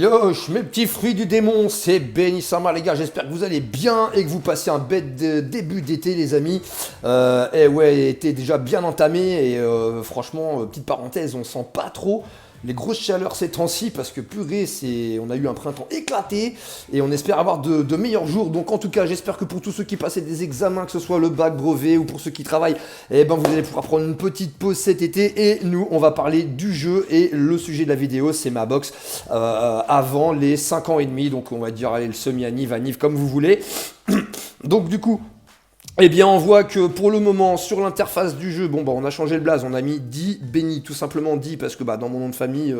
Yosh, mes petits fruits du démon, c'est Benny-sama les gars, j'espère que vous allez bien et que vous passez un bête début d'été les amis. Et ouais, été déjà bien entamé et franchement, petite parenthèse, on sent pas trop les grosses chaleurs ces temps-ci parce que purée, on a eu un printemps éclaté et on espère avoir de meilleurs jours. Donc en tout cas, j'espère que pour tous ceux qui passaient des examens, que ce soit le bac, brevet ou pour ceux qui travaillent, eh ben vous allez pouvoir prendre une petite pause cet été et nous, on va parler du jeu et le sujet de la vidéo, c'est ma box avant les 5 ans et demi. Donc on va dire allez, le semi-anniv, anniv comme vous voulez. Donc du coup, eh bien, on voit que pour le moment, sur l'interface du jeu, bon, bah, on a changé le blaze, on a mis D, Benny, tout simplement D, parce que bah, dans mon nom de famille,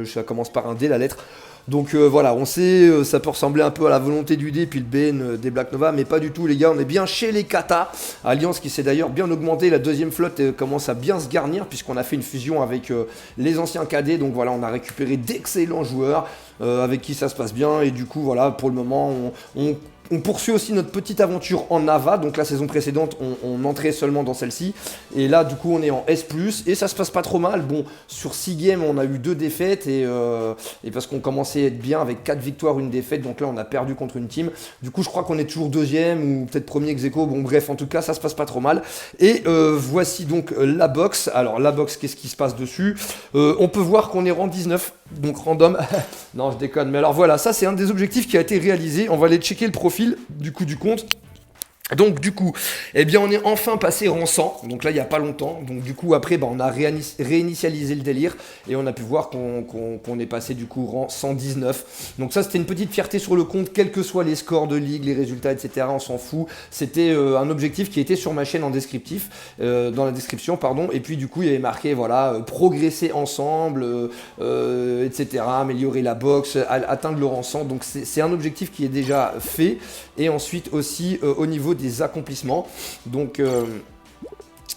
ça commence par un D, la lettre. Donc voilà, on sait, ça peut ressembler un peu à la volonté du D, puis le BN des Black Nova, mais pas du tout, les gars, on est bien chez les Kata. Alliance qui s'est d'ailleurs bien augmentée, la deuxième flotte commence à bien se garnir, puisqu'on a fait une fusion avec les anciens KD, donc voilà, on a récupéré d'excellents joueurs avec qui ça se passe bien, et du coup, voilà, pour le moment, on poursuit aussi notre petite aventure en Ava, donc la saison précédente on entrait seulement dans celle-ci, et là du coup on est en S+, et ça se passe pas trop mal. Bon, sur 6 games on a eu 2 défaites, et parce qu'on commençait à être bien avec 4 victoires, 1 défaite, donc là on a perdu contre une team, du coup je crois qu'on est toujours deuxième, ou peut-être premier ex-aequo, bon bref, en tout cas ça se passe pas trop mal, et voici donc la box. Alors la box, qu'est-ce qui se passe dessus? On peut voir qu'on est rang 19, donc random, non je déconne, mais alors voilà, ça c'est un des objectifs qui a été réalisé, on va aller checker le profil du coup du compte. Donc du coup, eh bien on est enfin passé rang 100, donc là il n'y a pas longtemps, donc du coup après bah, on a réinitialisé le délire, et on a pu voir qu'on est passé du coup rang 119, donc ça c'était une petite fierté sur le compte, quels que soient les scores de ligue, les résultats etc, on s'en fout, c'était un objectif qui était sur ma chaîne en descriptif, dans la description pardon, et puis du coup il y avait marqué voilà, progresser ensemble, etc, améliorer la box, atteindre le rang 100, donc c'est un objectif qui est déjà fait, et ensuite aussi au niveau des accomplissements, donc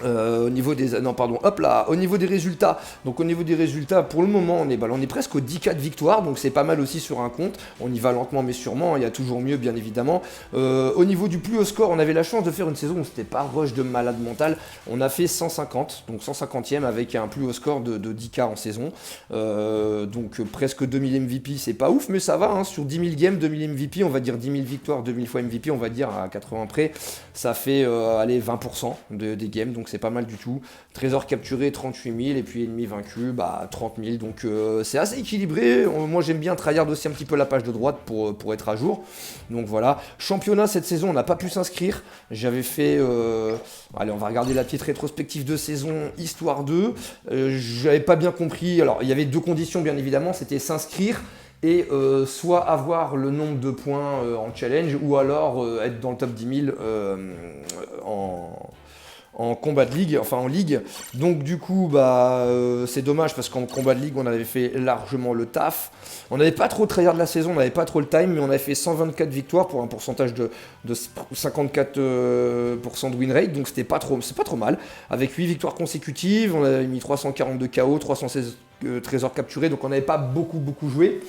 au niveau des au niveau des résultats, donc au niveau des résultats pour le moment on est presque aux 10K de victoire, donc c'est pas mal aussi sur un compte, on y va lentement mais sûrement, il y a toujours mieux bien évidemment. Au niveau du plus haut score, on avait la chance de faire une saison où c'était pas rush de malade mental, on a fait 150, donc 150e avec un plus haut score de 10K en saison, donc presque 2000 MVP, c'est pas ouf mais ça va, hein, sur 10 000 games, 2000 MVP, on va dire 10 000 victoires, 2000 fois MVP, on va dire à 80 près, ça fait allez 20% des games, donc c'est pas mal du tout. Trésor capturé 38 000 et puis ennemi vaincu bah 30 000, donc c'est assez équilibré. Moi j'aime bien tryhard aussi un petit peu la page de droite pour être à jour, donc voilà. Championnat cette saison on n'a pas pu s'inscrire, j'avais fait allez on va regarder la petite rétrospective de saison histoire 2, j'avais pas bien compris, alors il y avait 2 conditions bien évidemment, c'était s'inscrire et soit avoir le nombre de points en challenge, ou alors être dans le top 10 000 en combat de ligue, enfin en ligue. Donc du coup bah c'est dommage parce qu'en combat de ligue on avait fait largement le taf, on n'avait pas trop tryhard de la saison, on n'avait pas trop le time, mais on avait fait 124 victoires pour un pourcentage de 54% de win rate, donc c'est pas trop mal, avec 8 victoires consécutives, on avait mis 342 KO, 316 trésors capturés, donc on n'avait pas beaucoup joué.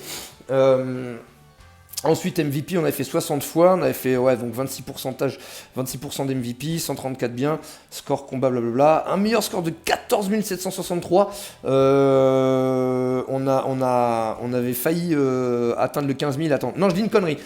Ensuite MVP on avait fait 60 fois, on avait fait ouais, donc 26% d'MVP, 134 biens, score combat blablabla, un meilleur score de 14 763, on avait failli atteindre le 15 000, attends, non je dis une connerie,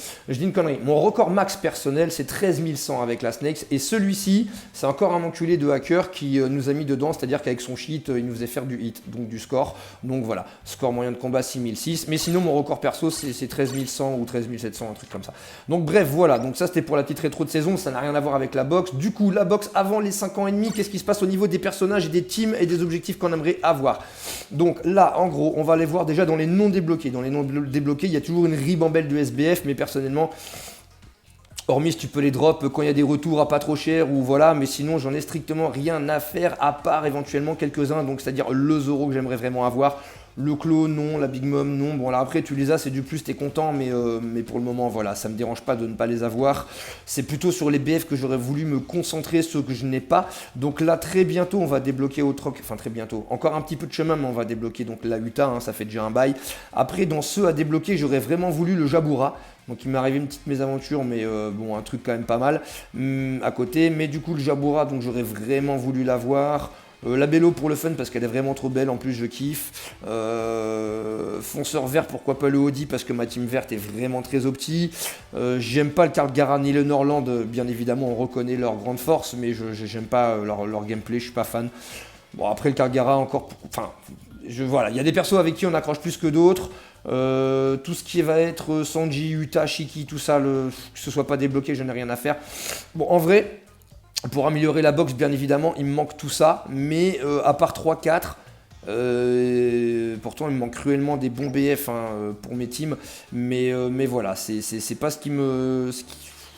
mon record max personnel c'est 13 100 avec la Snakes, et celui-ci c'est encore un enculé de hacker qui nous a mis dedans, c'est-à-dire qu'avec son cheat il nous faisait faire du hit, donc du score, donc voilà, score moyen de combat 6006, mais sinon mon record perso c'est 13 100 ou 13 700, un truc comme ça. Donc bref, voilà, donc ça c'était pour la petite rétro de saison, ça n'a rien à voir avec la box. Du coup, la box avant les 5 ans et demi, qu'est-ce qui se passe au niveau des personnages et des teams et des objectifs qu'on aimerait avoir? Donc là, en gros, on va aller voir déjà dans les non débloqués. Dans les non débloqués, il y a toujours une ribambelle de SBF, mais personnellement, hormis si tu peux les drop quand il y a des retours à pas trop cher ou voilà, mais sinon j'en ai strictement rien à faire à part éventuellement quelques-uns, donc c'est-à-dire le Zoro que j'aimerais vraiment avoir, le clone non, la Big Mom non, bon là après tu les as, c'est du plus, t'es content, mais pour le moment voilà, ça me dérange pas de ne pas les avoir, c'est plutôt sur les BF que j'aurais voulu me concentrer, ceux que je n'ai pas, donc là très bientôt on va débloquer au troc, enfin très bientôt, encore un petit peu de chemin mais on va débloquer donc la Uta, hein, ça fait déjà un bail, après dans ceux à débloquer j'aurais vraiment voulu le Jabura. Donc il m'est arrivé une petite mésaventure, mais bon, un truc quand même pas mal à côté. Mais du coup, le Jabura, donc j'aurais vraiment voulu l'avoir. La Bello pour le fun parce qu'elle est vraiment trop belle, en plus je kiffe. Fonceur vert, pourquoi pas le Audi parce que ma team verte est vraiment très opti. J'aime pas le Cargara ni le Norland, bien évidemment on reconnaît leur grande force, mais j'aime pas leur gameplay, je suis pas fan. Bon après le Cargara encore, enfin voilà, il y a des persos avec qui on accroche plus que d'autres. Tout ce qui va être Sanji, Uta, Shiki, tout ça, que ce soit pas débloqué, je n'ai rien à faire. Bon en vrai, pour améliorer la box, bien évidemment, il me manque tout ça, mais à part 3-4, pourtant il me manque cruellement des bons BF pour mes teams, mais voilà, c'est pas ce qui me...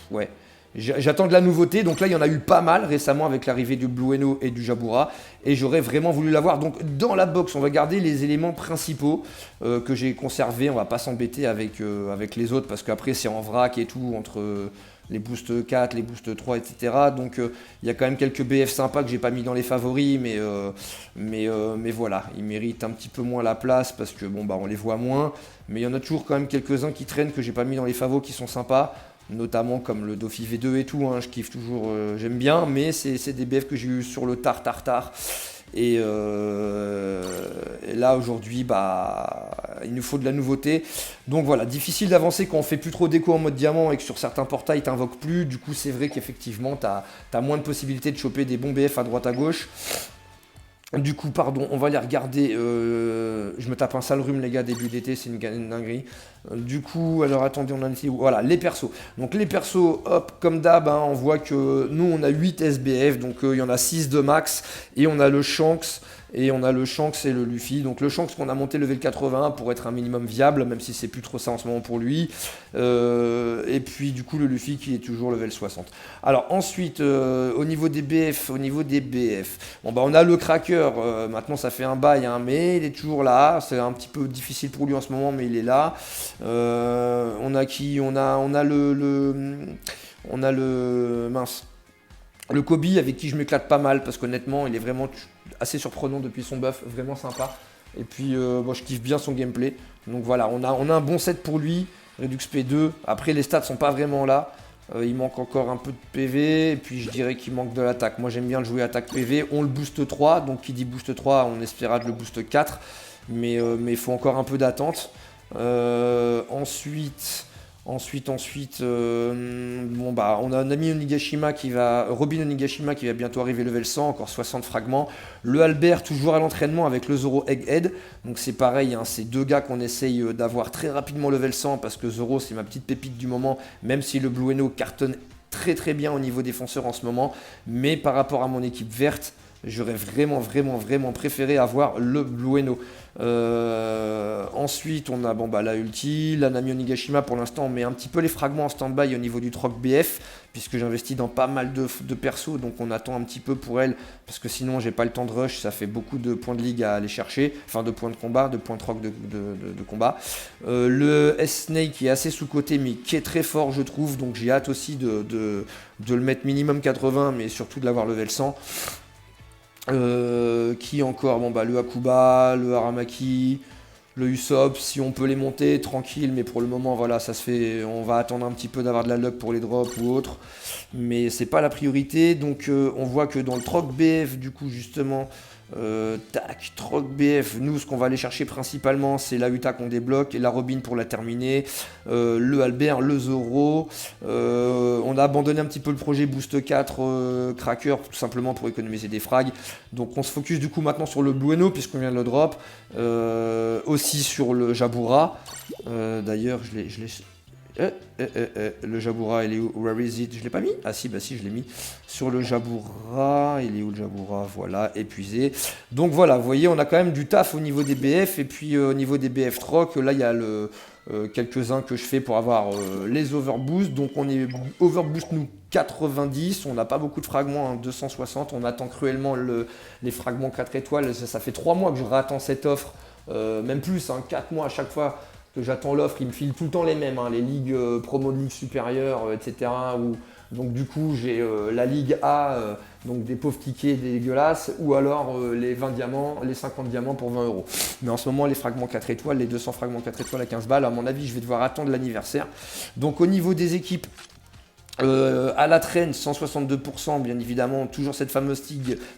ouais. J'attends de la nouveauté, donc là il y en a eu pas mal récemment avec l'arrivée du Blueno et du Jabura, et j'aurais vraiment voulu l'avoir. Donc dans la box, on va garder les éléments principaux que j'ai conservés, on va pas s'embêter avec les autres, parce qu'après c'est en vrac et tout, entre les boosts 4, les boosts 3, etc. Donc il y a quand même quelques BF sympas que j'ai pas mis dans les favoris, mais voilà, ils méritent un petit peu moins la place, parce que bon bah on les voit moins, mais il y en a toujours quand même quelques-uns qui traînent que j'ai pas mis dans les favos qui sont sympas. Notamment comme le Dofi V2 et tout, je kiffe toujours, j'aime bien, mais c'est des BF que j'ai eu sur le tard. Et là aujourd'hui, bah, il nous faut de la nouveauté. Donc voilà, difficile d'avancer quand on fait plus trop d'écho en mode diamant et que sur certains portails t'invoques plus. Du coup, c'est vrai qu'effectivement, t'as moins de possibilités de choper des bons BF à droite à gauche. Du coup, pardon, on va les regarder. Je me tape un sale rhume, les gars, début d'été, c'est une dinguerie. Du coup, alors attendez, on a ici. Voilà, les persos. Donc, les persos, hop, comme d'hab, on voit que nous, on a 8 SBF. Donc, il y en a 6 de max. Et on a le Shanks. Et on a le Shanks et le Luffy. Donc le Shanks qu'on a monté level 81 pour être un minimum viable, même si c'est plus trop ça en ce moment pour lui. Et puis du coup le Luffy qui est toujours level 60. Alors ensuite, au niveau des BF, bon bah on a le Cracker, maintenant ça fait un bail, mais il est toujours là. C'est un petit peu difficile pour lui en ce moment, mais il est là. On a qui? On a le mince. Le Kobe avec qui je m'éclate pas mal parce qu'honnêtement il est vraiment assez surprenant depuis son buff, vraiment sympa. Et puis moi je kiffe bien son gameplay. Donc voilà, on a un bon set pour lui, Redux P2. Après les stats sont pas vraiment là. Il manque encore un peu de PV et puis je dirais qu'il manque de l'attaque. Moi j'aime bien le jouer attaque PV. On le boost 3, donc qui dit boost 3 on espérera de le boost 4. Mais il faut encore un peu d'attente. Ensuite, bon bah on a un ami Onigashima Robin Onigashima qui va bientôt arriver level 100, encore 60 fragments. Le Albert toujours à l'entraînement avec le Zoro Egghead. Donc c'est pareil, c'est deux gars qu'on essaye d'avoir très rapidement level 100 parce que Zoro c'est ma petite pépite du moment, même si le Blueno cartonne très très bien au niveau défenseur en ce moment. Mais par rapport à mon équipe verte, j'aurais vraiment préféré avoir le Blueno. Ensuite, on a la ulti, la Nami Onigashima. Pour l'instant, on met un petit peu les fragments en stand-by au niveau du troc BF, puisque j'investis dans pas mal de persos, donc on attend un petit peu pour elle, parce que sinon, j'ai pas le temps de rush. Ça fait beaucoup de points de ligue à aller chercher, enfin de points de combat, de points de troc de combat. Le S-Snake qui est assez sous-côté, mais qui est très fort, je trouve, donc j'ai hâte aussi de le mettre minimum 80, mais surtout de l'avoir level 100. Qui encore? Le Akuba, le Aramaki, le Usopp, si on peut les monter, tranquille, mais pour le moment, voilà, ça se fait. On va attendre un petit peu d'avoir de la luck pour les drops ou autre, mais c'est pas la priorité. Donc, on voit que dans le troc BF, du coup, justement, troc BF, nous, ce qu'on va aller chercher principalement, c'est la Uta qu'on débloque et la Robin pour la terminer, le Albert, le Zoro. On a abandonné un petit peu le projet Boost 4 Cracker, tout simplement pour économiser des frags. Donc, on se focus du coup maintenant sur le Blueno, puisqu'on vient de le drop. Aussi sur le Jabura. D'ailleurs, je l'ai. Le Jabura, il est où? Where is it? Je l'ai pas mis? Ah si, bah si, je l'ai mis sur le Jabura. Il est où le Jabura? Voilà, épuisé. Donc voilà, vous voyez, on a quand même du taf au niveau des BF. Et puis au niveau des BF Troc, là, il y a quelques-uns que je fais pour avoir les overboost. Donc on est overboost, nous, 90. On n'a pas beaucoup de fragments, 260. On attend cruellement les fragments 4 étoiles. Ça fait 3 mois que je réattends cette offre. Même plus, 4 mois à chaque fois que j'attends l'offre, ils me filent tout le temps les mêmes, les ligues promo de ligue supérieure, etc. Donc du coup j'ai la ligue A, donc des pauvres tickets dégueulasses, ou alors les 20 diamants, les 50 diamants pour 20 euros. Mais en ce moment les fragments 4 étoiles, les 200 fragments 4 étoiles à 15 balles, à mon avis je vais devoir attendre l'anniversaire. Donc au niveau des équipes, À la traîne, 162%, bien évidemment, toujours cette fameuse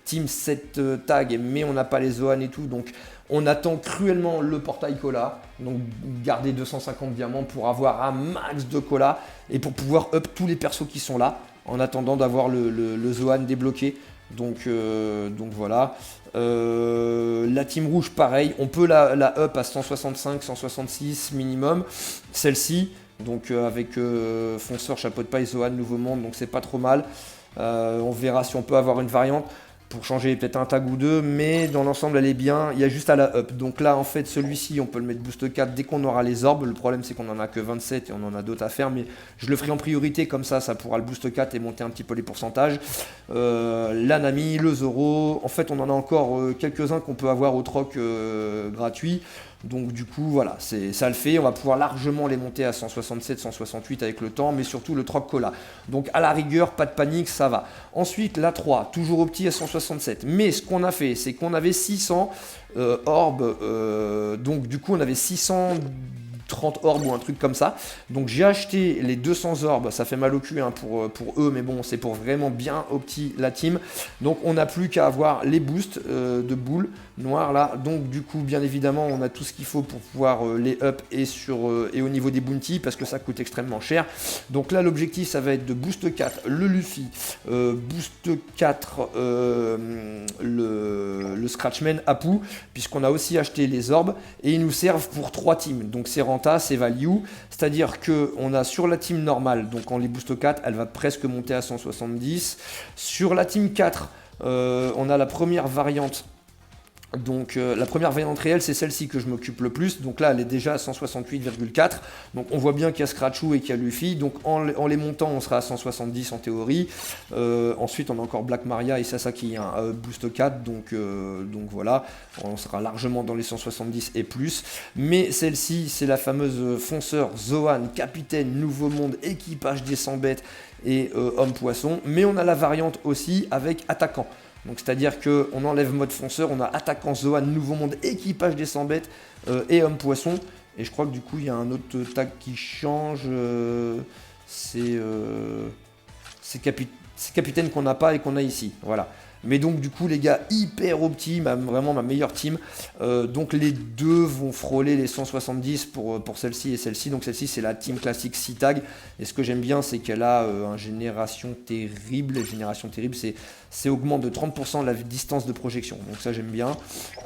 team 7 tag, mais on n'a pas les Zoan et tout, donc on attend cruellement le portail Cola, donc garder 250 diamants pour avoir un max de Cola, et pour pouvoir up tous les persos qui sont là, en attendant d'avoir le Zoan débloqué, donc voilà. La team rouge, pareil, on peut la up à 165, 166 minimum, celle-ci. Donc avec fonceur, chapeau de paille, Zoan, nouveau monde, donc c'est pas trop mal. On verra si on peut avoir une variante pour changer peut-être un tag ou deux, mais dans l'ensemble elle est bien, il y a juste à la up. Donc là en fait celui-ci on peut le mettre boost 4 dès qu'on aura les orbes. Le problème c'est qu'on en a que 27 et on en a d'autres à faire, mais je le ferai en priorité, comme ça pourra le boost 4 et monter un petit peu les pourcentages. La Nami, le Zoro, en fait on en a encore quelques-uns qu'on peut avoir au troc gratuit. Donc du coup voilà, ça le fait, on va pouvoir largement les monter à 167, 168 avec le temps, mais surtout le troc Cola. Donc à la rigueur, pas de panique, ça va. Ensuite la 3, toujours au petit à 167. Mais ce qu'on a fait, c'est qu'on avait 600 orbes, donc du coup on avait 630 orbes ou un truc comme ça. Donc j'ai acheté les 200 orbes, ça fait mal au cul hein, pour eux, mais bon c'est pour vraiment bien opti la team. Donc on n'a plus qu'à avoir les boosts de boules noires là. Donc du coup bien évidemment on a tout ce qu'il faut pour pouvoir les up et au niveau des bounties, parce que ça coûte extrêmement cher. Donc là l'objectif ça va être de boost 4 le Luffy, boost 4 le Scratchman Apu, puisqu'on a aussi acheté les orbes et ils nous servent pour 3 teams. Donc c'est renta, c'est value, c'est-à-dire que on a sur la team normale, donc en les boost 4 elle va presque monter à 170. Sur la team 4 on a la première variante. Donc la première variante réelle c'est celle-ci que je m'occupe le plus, donc là elle est déjà à 168,4, donc on voit bien qu'il y a Scratchou et qu'il y a Luffy, donc en les montant on sera à 170 en théorie. Ensuite on a encore Black Maria et Sasaki, un boost 4, donc voilà, on sera largement dans les 170 et plus, mais celle-ci c'est la fameuse fonceur Zoan, capitaine, nouveau monde, équipage des 100 bêtes et homme poisson, mais on a la variante aussi avec attaquant. Donc c'est-à-dire qu'on enlève mode fonceur, on a attaquant Zoan, nouveau monde, équipage des 100 bêtes et homme poisson. Et je crois que du coup il y a un autre tag qui change, c'est capitaine qu'on n'a pas et qu'on a ici, voilà. Mais donc du coup les gars, hyper opti, vraiment ma meilleure team. Donc les deux vont frôler les 170 pour celle-ci et celle-ci. Donc celle-ci c'est la team classique 6 tag. Et ce que j'aime bien c'est qu'elle a un génération terrible. Et génération terrible c'est augmente de 30% la distance de projection. Donc ça j'aime bien.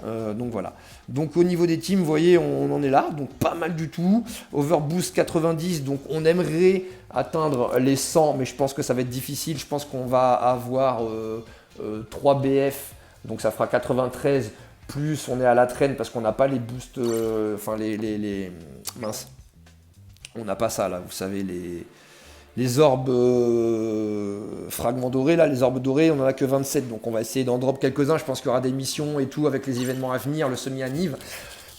Donc voilà. Donc au niveau des teams, vous voyez on en est là. Donc pas mal du tout. Overboost 90, donc on aimerait atteindre les 100. Mais je pense que ça va être difficile. Je pense qu'on va avoir 3 BF, donc ça fera 93, plus on est à la traîne parce qu'on n'a pas les boosts, mince, on n'a pas ça là, vous savez, les orbes fragments dorés, là, les orbes dorés, on n'en a que 27, donc on va essayer d'en drop quelques-uns, je pense qu'il y aura des missions et tout avec les événements à venir, le semi-anniv.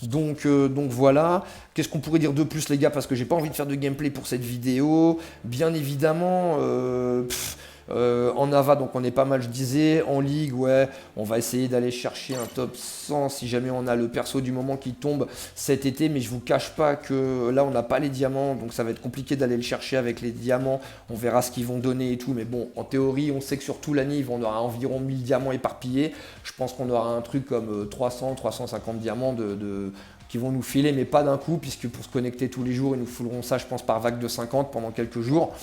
Donc voilà, qu'est-ce qu'on pourrait dire de plus les gars, parce que j'ai pas envie de faire de gameplay pour cette vidéo, bien évidemment, en Ava, donc on est pas mal, je disais. En Ligue, ouais, on va essayer d'aller chercher un top 100 si jamais on a le perso du moment qui tombe cet été. Mais je vous cache pas que là, on n'a pas les diamants, donc ça va être compliqué d'aller le chercher avec les diamants. On verra ce qu'ils vont donner et tout. Mais bon, en théorie, on sait que sur tout l'anniv, on aura environ 1000 diamants éparpillés. Je pense qu'on aura un truc comme 300, 350 diamants qui vont nous filer, mais pas d'un coup, puisque pour se connecter tous les jours, ils nous fouleront ça, je pense, par vague de 50 pendant quelques jours.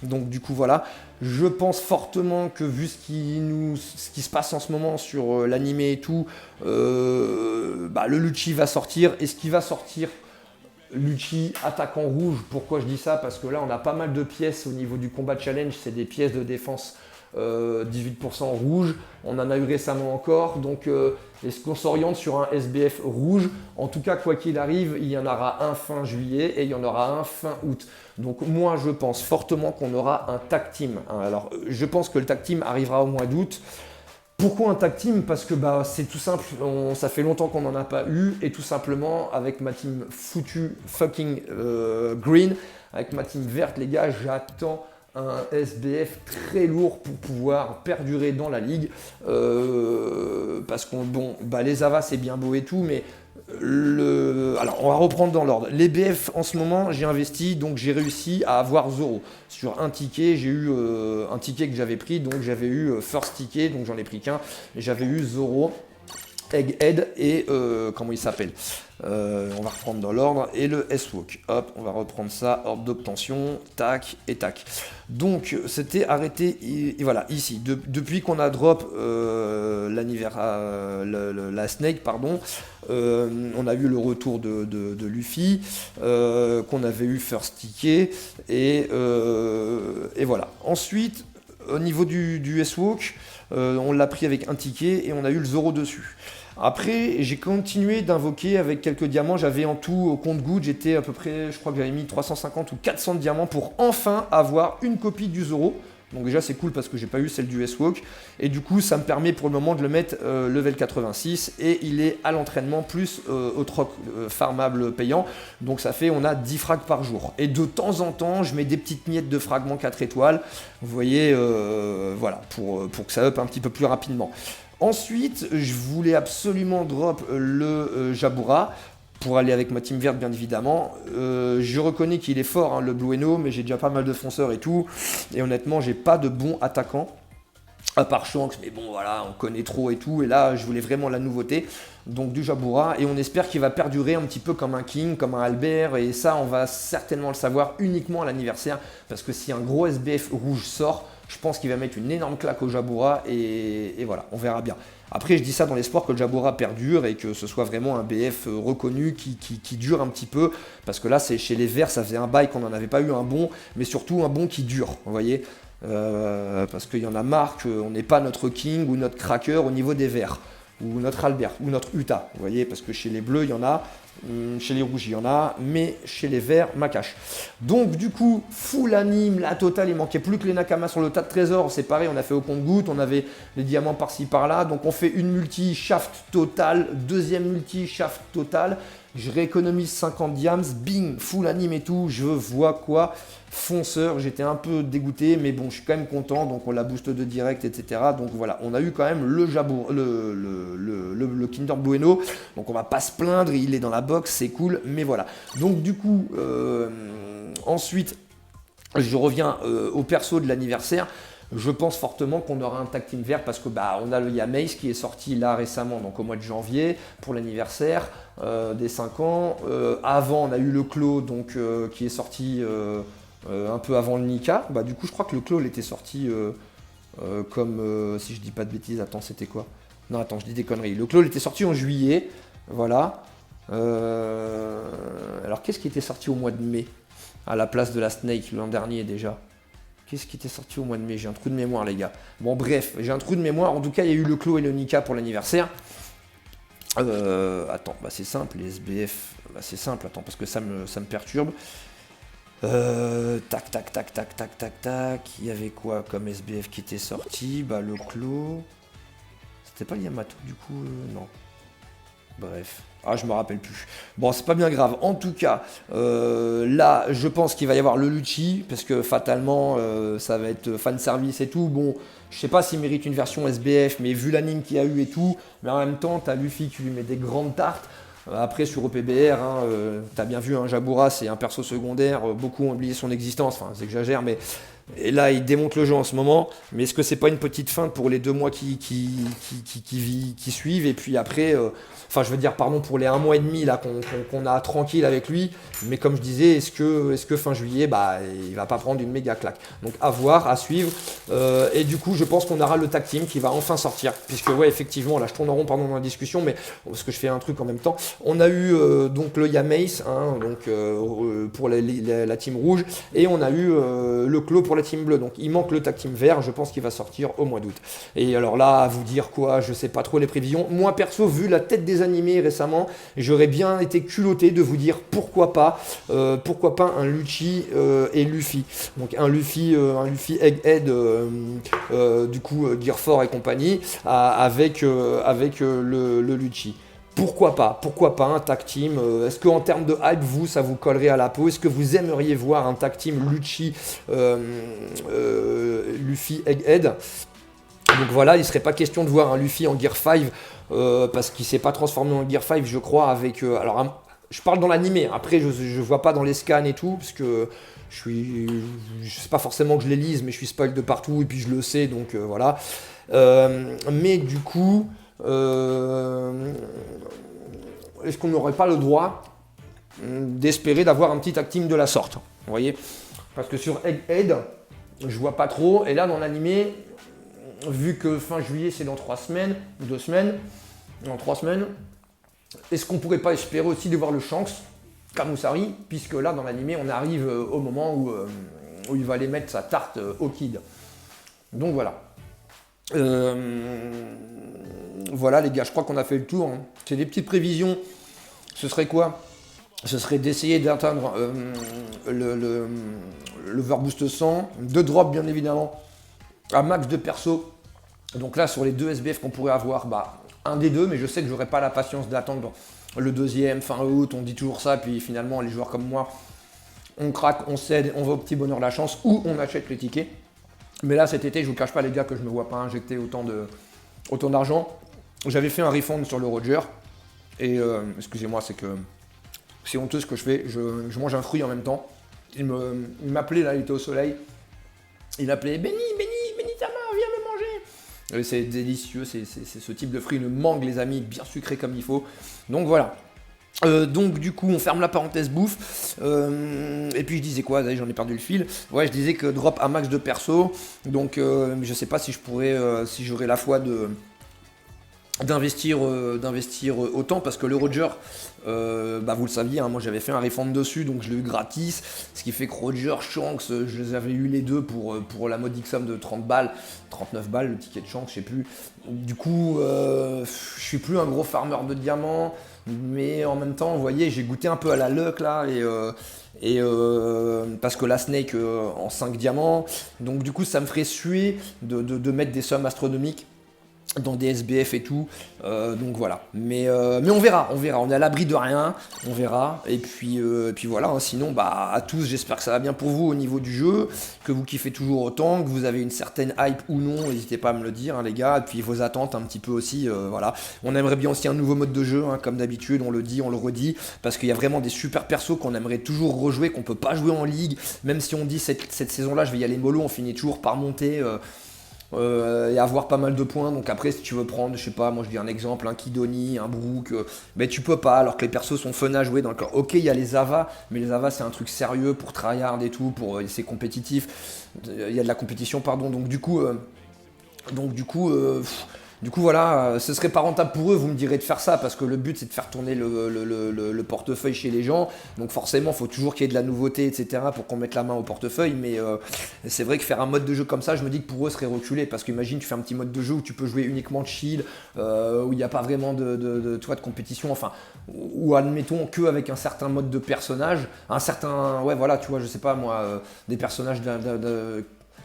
Donc du coup, voilà. Je pense fortement que vu ce qui se passe en ce moment sur l'animé et tout, le Lucci va sortir. Et ce qui va sortir, Lucci attaquant rouge. Pourquoi je dis ça? Parce que là, on a pas mal de pièces au niveau du combat challenge. C'est des pièces de défense 18% rouge, on en a eu récemment encore, donc est-ce qu'on s'oriente sur un SBF rouge? En tout cas, quoi qu'il arrive, il y en aura un fin juillet et il y en aura un fin août. Donc moi je pense fortement qu'on aura un tag team. Alors je pense que le tag team arrivera au mois d'août. Pourquoi un tag team? Parce que c'est tout simple, ça fait longtemps qu'on n'en a pas eu, et tout simplement avec ma team foutue fucking green, avec ma team verte, les gars, j'attends un SBF très lourd pour pouvoir perdurer dans la ligue, parce que les Avas c'est bien beau et tout, mais Alors, on va reprendre dans l'ordre. Les BF, en ce moment, j'ai investi, donc j'ai réussi à avoir Zoro. Sur un ticket, j'ai eu un ticket que j'avais pris, donc j'avais eu First Ticket, donc j'en ai pris qu'un, et j'avais eu Zoro, Egghead et comment il s'appelle, on va reprendre dans l'ordre, et le S-Walk. Hop, on va reprendre ça, ordre d'obtention, tac et tac. Donc c'était arrêté, et voilà, ici, depuis qu'on a drop la Snake, pardon, on a eu le retour de Luffy, qu'on avait eu First Ticket, et voilà. Ensuite, au niveau du S-Walk, on l'a pris avec un ticket et on a eu le Zoro dessus. Après, j'ai continué d'invoquer avec quelques diamants. J'avais en tout, au compte-gouttes, j'étais à peu près, je crois que j'avais mis 350 ou 400 diamants pour enfin avoir une copie du Zoro. Donc déjà, c'est cool parce que j'ai pas eu celle du S-Walk. Et du coup, ça me permet pour le moment de le mettre level 86. Et il est à l'entraînement plus au troc farmable payant. Donc ça fait, on a 10 frags par jour. Et de temps en temps, je mets des petites miettes de fragments 4 étoiles. Vous voyez, voilà, pour que ça up un petit peu plus rapidement. Ensuite, je voulais absolument drop le Jabura pour aller avec ma team verte, bien évidemment. Je reconnais qu'il est fort, hein, le Blueno, mais j'ai déjà pas mal de fonceurs et tout. Et honnêtement, j'ai pas de bons attaquants, à part Shanks, mais bon, voilà, on connaît trop et tout. Et là, je voulais vraiment la nouveauté, donc du Jabura. Et on espère qu'il va perdurer un petit peu comme un King, comme un Albert. Et ça, on va certainement le savoir uniquement à l'anniversaire, parce que si un gros SBF rouge sort, je pense qu'il va mettre une énorme claque au Jabura et voilà, on verra bien. Après, je dis ça dans l'espoir que le Jabura perdure et que ce soit vraiment un BF reconnu qui dure un petit peu. Parce que là, c'est chez les Verts, ça faisait un bail qu'on n'en avait pas eu un bon, mais surtout un bon qui dure, vous voyez. Parce qu'il y en a marre qu'on n'ait pas notre King ou notre Cracker au niveau des Verts. Ou notre Albert, ou notre Utah, vous voyez, parce que chez les bleus, il y en a, chez les rouges, il y en a, mais chez les verts, Macache. Donc, du coup, full anime, la totale, il manquait plus que les Nakamas sur le tas de trésors, c'est pareil, on a fait au compte-gouttes, on avait les diamants par-ci, par-là, donc on fait une multi-shaft totale, deuxième multi-shaft totale, je rééconomise 50 diams, bing, full anime et tout, je vois quoi, fonceur, j'étais un peu dégoûté, mais bon, je suis quand même content, donc on la booste de direct, etc. Donc voilà, on a eu quand même le Jabour, le Kinder Bueno, donc on va pas se plaindre, il est dans la box, c'est cool, mais voilà. Donc du coup, ensuite, je reviens au perso de l'anniversaire. Je pense fortement qu'on aura un tag team vert parce que on a le Yamace qui est sorti là récemment, donc au mois de janvier pour l'anniversaire des 5 ans. Avant, on a eu le Clo donc qui est sorti un peu avant le Nika. Du coup, je crois que le Clo il était sorti comme si je dis pas de bêtises. Attends, c'était quoi? Non, attends, je dis des conneries. Le Clo il était sorti en juillet, voilà. Alors, qu'est-ce qui était sorti au mois de mai à la place de la Snake l'an dernier déjà? Qu'est-ce qui était sorti au mois de mai? J'ai un trou de mémoire, les gars. Bon, bref, j'ai un trou de mémoire. En tout cas, il y a eu le Clo et le Nika pour l'anniversaire. Attends, c'est simple, les SBF. C'est simple, attends, parce que ça me perturbe. Tac, tac, tac, tac, tac, tac, tac. Il y avait quoi comme SBF qui était sorti? Le Clo. C'était pas le Yamato, du coup, non. Bref. Ah, je me rappelle plus. Bon, c'est pas bien grave. En tout cas, là, je pense qu'il va y avoir le Lucci, parce que fatalement, ça va être fan service et tout. Bon, je sais pas s'il mérite une version SBF, mais vu l'anime qu'il y a eu et tout, mais en même temps, t'as Luffy qui lui met des grandes tartes. Après, sur OPBR, t'as bien vu, Jabura, c'est un perso secondaire. Beaucoup ont oublié son existence. Enfin, j'exagère, mais. Et là, il démonte le jeu en ce moment. Mais est-ce que c'est pas une petite feinte pour les 2 mois qui suivent? Et puis après, enfin, je veux dire, pardon, pour les 1 mois et demi là qu'on a tranquille avec lui. Mais comme je disais, est-ce que fin juillet, il va pas prendre une méga claque? Donc à voir, à suivre. Et du coup, je pense qu'on aura le tag team qui va enfin sortir. Puisque, ouais, effectivement, là, je tourne en rond pendant la discussion, mais parce que je fais un truc en même temps. On a eu donc le Yamace, donc pour la team rouge, et on a eu le Clo pour la team bleue. Donc il manque le tag team vert, je pense qu'il va sortir au mois d'août. Et alors là, à vous dire quoi, je sais pas trop les prévisions. Moi perso, vu la tête des animés récemment, j'aurais bien été culotté de vous dire pourquoi pas un Lucci et Luffy. Donc un Luffy Egghead, du coup Gear 4 et compagnie, avec le Lucci. Pourquoi pas un tag team? Est-ce qu'en termes de hype, ça vous collerait à la peau? Est-ce que vous aimeriez voir un tag team Lucci, Luffy, Egghead? Donc voilà, il ne serait pas question de voir un Luffy en Gear 5 parce qu'il s'est pas transformé en Gear 5, je crois, avec... je parle dans l'animé, après je vois pas dans les scans et tout, parce que je sais pas forcément que je les lise, mais je suis spoil de partout, et puis je le sais, donc voilà. Mais du coup, est-ce qu'on n'aurait pas le droit d'espérer d'avoir un petit tag team de la sorte, vous voyez? Parce que sur Egghead, je vois pas trop, et là dans l'animé, vu que fin juillet c'est dans 3 semaines, 2 semaines, dans 3 semaines, est-ce qu'on pourrait pas espérer aussi de voir le Shanks, Kamusari, puisque là dans l'animé on arrive au moment où il va aller mettre sa tarte au kid. Donc voilà. Voilà les gars, je crois qu'on a fait le tour, hein. C'est des petites prévisions. Ce serait quoi? Ce serait d'essayer d'atteindre l'Overboost 100, 2 drops bien évidemment, un max de perso. Donc là sur les 2 SBF qu'on pourrait avoir, un des deux, mais je sais que j'aurais pas la patience d'attendre le deuxième fin août, on dit toujours ça, puis finalement les joueurs comme moi, on craque, on cède, on va au petit bonheur la chance, ou on achète les tickets. Mais là cet été, je vous cache pas les gars que je me vois pas injecter autant d'argent. J'avais fait un refund sur le Roger, et excusez-moi, c'est honteux ce que je fais, je mange un fruit en même temps. Il m'appelait là, il était au soleil, il appelait Benny Sama, viens me manger. C'est délicieux, c'est ce type de fruit, une mangue les amis, bien sucré comme il faut. Donc voilà. Donc du coup on ferme la parenthèse bouffe, et puis je disais quoi, d'ailleurs j'en ai perdu le fil. Ouais, je disais que drop un max de perso, donc je sais pas si je pourrais, si j'aurais la foi d'investir autant, parce que le Roger, vous le saviez, hein, moi j'avais fait un refund dessus, donc je l'ai eu gratis, ce qui fait que Roger, Shanks, je les avais eu les deux pour la modique somme de 30 balles, 39 balles le ticket de Shanks, je sais plus. Du coup, je suis plus un gros farmer de diamants, mais en même temps, vous voyez, j'ai goûté un peu à la luck là, et parce que la Snake en 5 diamants, donc du coup ça me ferait suer de mettre des sommes astronomiques dans des SBF et tout, donc voilà. Mais on verra, on est à l'abri de rien, on verra. Et puis voilà, hein. Sinon, à tous, j'espère que ça va bien pour vous au niveau du jeu, que vous kiffez toujours autant, que vous avez une certaine hype ou non, n'hésitez pas à me le dire, hein, les gars. Et puis vos attentes un petit peu aussi, voilà. On aimerait bien aussi un nouveau mode de jeu, hein, comme d'habitude, on le dit, on le redit, parce qu'il y a vraiment des super persos qu'on aimerait toujours rejouer, qu'on peut pas jouer en ligue, même si on dit cette saison-là, je vais y aller mollo, on finit toujours par monter. Et avoir pas mal de points. Donc après, si tu veux prendre, je sais pas, moi je dis un exemple, un Kidoni, un Brook, mais tu peux pas, alors que les persos sont fun à jouer dans le corps. Ok, il y a les Ava, mais les Ava c'est un truc sérieux pour tryhard et tout, c'est compétitif, il y a de la compétition, pardon, donc du coup voilà, ce serait pas rentable pour eux, vous me direz de faire ça, parce que le but c'est de faire tourner le portefeuille chez les gens, donc forcément il faut toujours qu'il y ait de la nouveauté, etc. pour qu'on mette la main au portefeuille, mais c'est vrai que faire un mode de jeu comme ça, je me dis que pour eux ce serait reculé, parce qu'imagine tu fais un petit mode de jeu où tu peux jouer uniquement de shield, où il n'y a pas vraiment de compétition, enfin, ou admettons que avec un certain mode de personnage, un certain, ouais voilà, tu vois, je sais pas moi, des personnages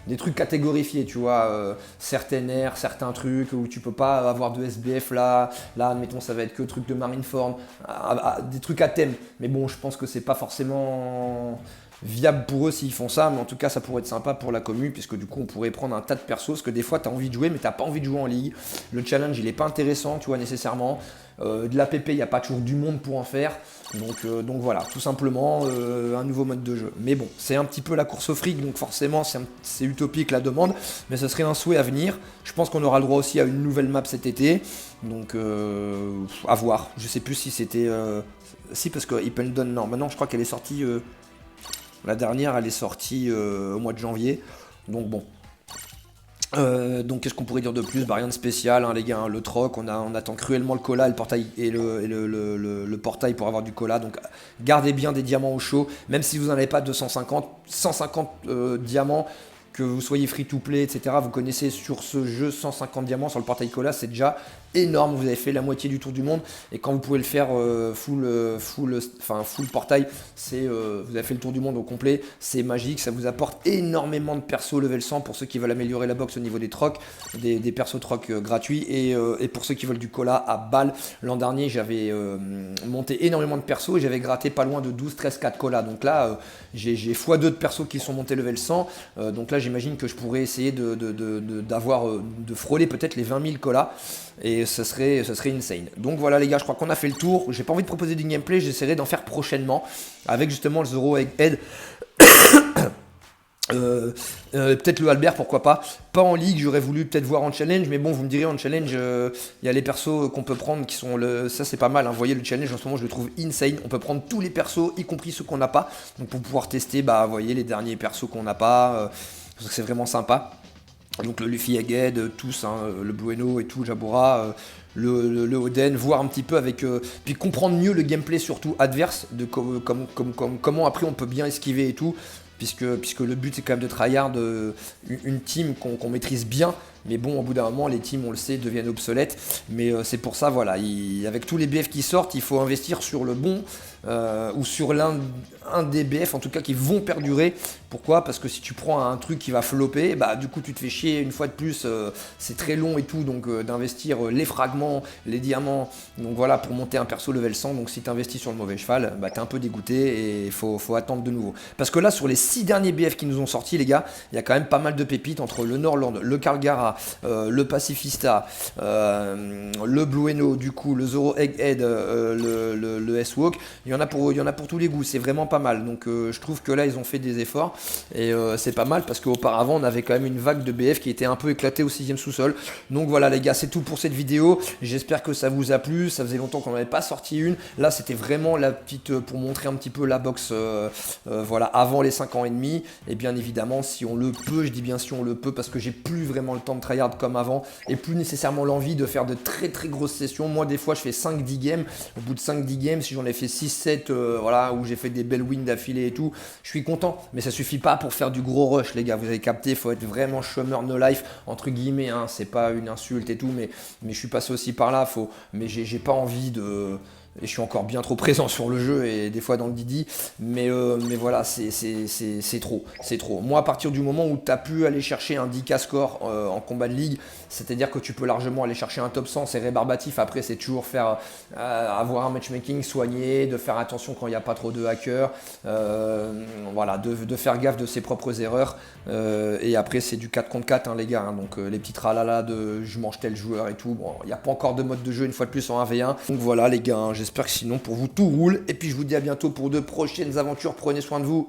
des trucs catégorifiés, tu vois, certaines airs, certains trucs où tu peux pas avoir de SBF là, admettons ça va être que truc de Marineford, des trucs à thème, mais bon je pense que c'est pas forcément viable pour eux s'ils font ça, mais en tout cas ça pourrait être sympa pour la commu, puisque du coup on pourrait prendre un tas de persos, parce que des fois tu as envie de jouer mais t'as pas envie de jouer en ligue, le challenge il est pas intéressant, tu vois, nécessairement, de l'APP il n'y a pas toujours du monde pour en faire, donc voilà, tout simplement un nouveau mode de jeu. Mais bon, c'est un petit peu la course au fric, donc forcément c'est utopique la demande, mais ce serait un souhait à venir. Je pense qu'on aura le droit aussi à une nouvelle map cet été, donc à voir. Je sais plus si c'était... si, parce que Hippendon, non, maintenant je crois qu'elle est sortie... la dernière elle est sortie au mois de janvier, donc bon. Donc qu'est-ce qu'on pourrait dire de plus? Rien de spécial, hein, les gars, hein, le troc, on attend cruellement le cola et le portail, et le portail pour avoir du cola, donc gardez bien des diamants au chaud, même si vous n'en avez pas 150 diamants, que vous soyez free to play, etc. Vous connaissez sur ce jeu 150 diamants sur le portail cola, c'est déjà énorme, vous avez fait la moitié du tour du monde, et quand vous pouvez le faire full portail, vous avez fait le tour du monde au complet, c'est magique, ça vous apporte énormément de persos level 100 pour ceux qui veulent améliorer la box au niveau des trocs, des persos trocs gratuits, et pour ceux qui veulent du cola à balle. L'an dernier j'avais monté énormément de persos et j'avais gratté pas loin de 12, 13, 4 cola, donc là j'ai x2 de persos qui sont montés level 100, donc là j'imagine que je pourrais essayer de frôler peut-être les 20 000 colas. Et ça serait insane. Donc voilà les gars, je crois qu'on a fait le tour. J'ai pas envie de proposer du gameplay, j'essaierai d'en faire prochainement. Avec justement le Zoro Egghead. Peut-être le Albert, pourquoi pas. Pas en ligue, j'aurais voulu peut-être voir en challenge, mais bon, vous me direz en challenge, il y a les persos qu'on peut prendre qui sont ça c'est pas mal. Hein. Vous voyez, le challenge en ce moment, je le trouve insane. On peut prendre tous les persos, y compris ceux qu'on n'a pas. Donc pour pouvoir tester, bah, vous voyez, les derniers persos qu'on n'a pas, c'est vraiment sympa. Donc le Luffy Egghead, tous, hein, le Blueno et tout, Jabura, le Oden, voir un petit peu avec... puis comprendre mieux le gameplay surtout adverse, de comment après on peut bien esquiver et tout. Puisque le but c'est quand même de tryhard une team qu'on maîtrise bien, mais bon au bout d'un moment les teams on le sait deviennent obsolètes, mais c'est pour ça voilà, avec tous les BF qui sortent il faut investir sur le bon ou sur un des BF en tout cas qui vont perdurer. Pourquoi? Parce que si tu prends un truc qui va flopper, bah du coup tu te fais chier une fois de plus, c'est très long et tout, donc d'investir les fragments, les diamants, donc voilà pour monter un perso level 100, donc si tu investis sur le mauvais cheval, bah t'es un peu dégoûté et il faut attendre de nouveau. Parce que là sur les 6 derniers BF qui nous ont sortis les gars, il y a quand même pas mal de pépites entre le Norland, le Karlgara, le Pacifista, le Blueno, du coup le Zoro Egghead, le S-Walk, il y en a pour tous les goûts, c'est vraiment pas mal. Donc je trouve que là ils ont fait des efforts et c'est pas mal parce qu'auparavant on avait quand même une vague de BF qui était un peu éclatée au 6ème sous-sol. Donc voilà les gars, c'est tout pour cette vidéo, j'espère que ça vous a plu, ça faisait longtemps qu'on n'avait pas sorti une, là c'était vraiment la petite, pour montrer un petit peu la box voilà, avant les 5 ans et demi, et bien évidemment si on le peut, je dis bien si on le peut parce que j'ai plus vraiment le temps de tryhard comme avant et plus nécessairement l'envie de faire de très grosses sessions. Moi des fois je fais 5-10 games, au bout de 5-10 games si j'en ai fait 6-7 voilà, où j'ai fait des belles wins d'affilée et tout, je suis content, mais ça suffit pas pour faire du gros rush les gars, vous avez capté, il faut être vraiment chômeur no life entre guillemets, hein, c'est pas une insulte et tout, mais je suis passé aussi par là, mais j'ai pas envie de... Et je suis encore bien trop présent sur le jeu et des fois dans le Didi, mais voilà, c'est trop. Moi, à partir du moment où tu as pu aller chercher un 10K score en combat de ligue, c'est-à-dire que tu peux largement aller chercher un top 100, c'est rébarbatif. Après, c'est toujours avoir un matchmaking soigné, de faire attention quand il n'y a pas trop de hackers, voilà, de faire gaffe de ses propres erreurs. Et après, c'est du 4 contre 4, hein, les gars. Hein, donc, les petits tralala de je mange tel joueur et tout. Bon, il n'y a pas encore de mode de jeu une fois de plus en 1v1. Donc voilà, les gars. Hein, j'espère que sinon pour vous tout roule. Et puis je vous dis à bientôt pour de prochaines aventures. Prenez soin de vous.